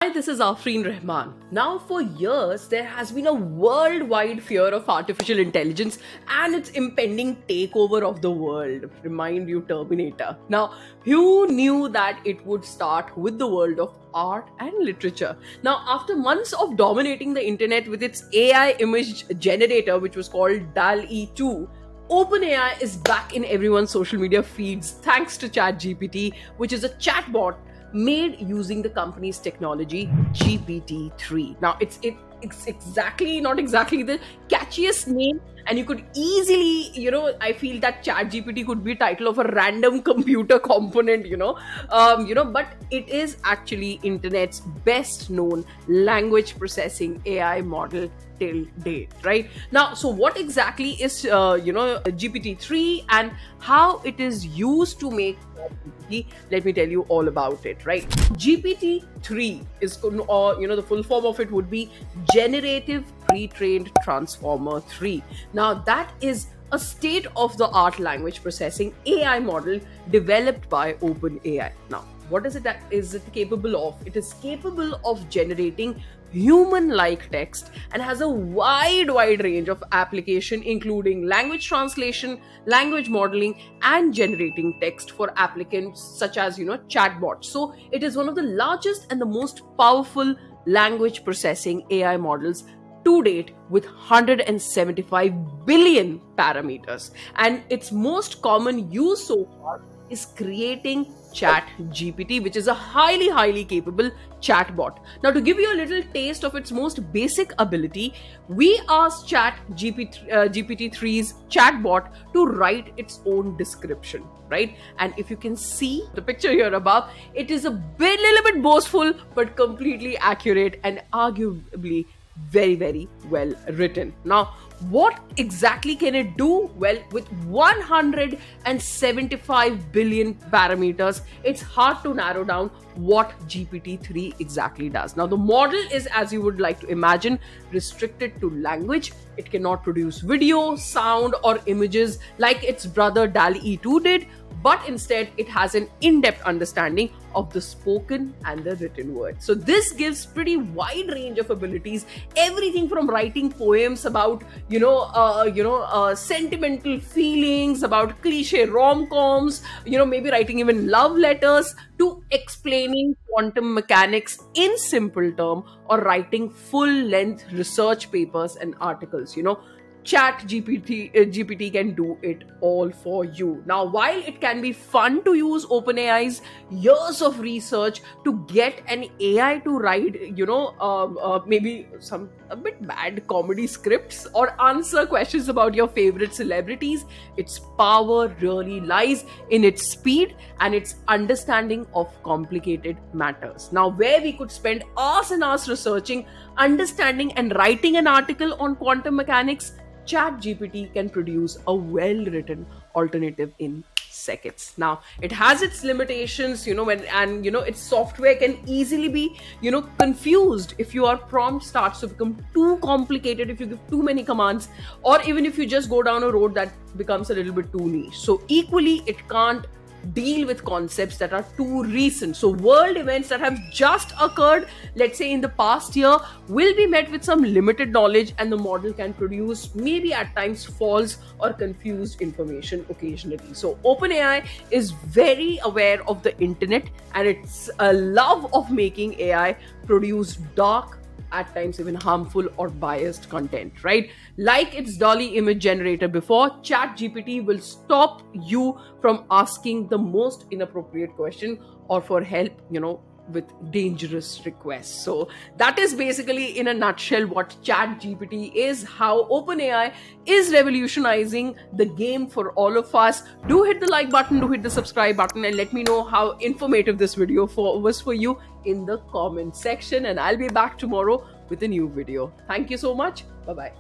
Hi, this is Afreen Rahman. Now, for years, there has been a worldwide fear of artificial intelligence and its impending takeover of the world. Remind you, Terminator. Now, who knew that it would start with the world of art and literature? Now, after months of dominating the internet with its AI image generator, which was called DAL-E 2, OpenAI is back in everyone's social media feeds thanks to ChatGPT, which is a chatbot made using the company's technology GPT-3. Now it's exactly not exactly the catchiest name, and you could easily, I feel that ChatGPT could be title of a random computer component, but it is actually internet's best known language processing AI model till date, right? Now, so what exactly is GPT-3 and how it is used to make GPT? Let me tell you all about it, right? GPT-3 is, the full form of it would be Generative Pre-trained Transformer 3. Now, that is a state-of-the-art language processing AI model developed by OpenAI. Now, what is it that is it capable of? It is capable of generating human-like text and has a wide range of application, including language translation, language modeling, and generating text for applicants such as chatbots. So it is one of the largest and the most powerful language processing AI models to date, with 175 billion parameters, and its most common use so far is creating ChatGPT, which is a highly capable chatbot. Now, to give you a little taste of its most basic ability, we asked GPT-3's chatbot to write its own description, right? And if you can see the picture here above, it is little bit boastful, but completely accurate and arguably very well written. Now, what exactly can it do? Well, with 175 billion parameters, it's hard to narrow down what GPT-3 exactly does. Now, the model is, as you would like to imagine, restricted to language. It cannot produce video, sound, or images like its brother DALL-E 2 did, but instead it has an in-depth understanding of the spoken and the written word. So this gives pretty wide range of abilities, everything from writing poems about sentimental feelings, about cliche rom-coms, maybe writing even love letters, to explaining quantum mechanics in simple term, or writing full-length research papers and articles. GPT can do it all for you. Now, while it can be fun to use OpenAI's years of research to get an AI to write, maybe some a bit bad comedy scripts or answer questions about your favorite celebrities, its power really lies in its speed and its understanding of complicated matters. Now, where we could spend hours and hours researching, understanding, and writing an article on quantum mechanics, ChatGPT can produce a well-written alternative in seconds. Now, it has its limitations, its software can easily be, confused if your prompt starts to become too complicated, if you give too many commands, or even if you just go down a road that becomes a little bit too niche. So equally, it can't deal with concepts that are too recent. So world events that have just occurred, let's say in the past year, will be met with some limited knowledge, and the model can produce maybe at times false or confused information occasionally. So OpenAI is very aware of the internet and its a love of making AI produce dark, at times even harmful or biased content, right? Like its Dolly image generator before, ChatGPT will stop you from asking the most inappropriate question or for help, with dangerous requests. So that is basically in a nutshell what ChatGPT is, how OpenAI is revolutionizing the game for all of us. Do hit the like button, do hit the subscribe button, and let me know how informative this video was for you in the comment section. And I'll be back tomorrow with a new video. Thank you so much. Bye bye.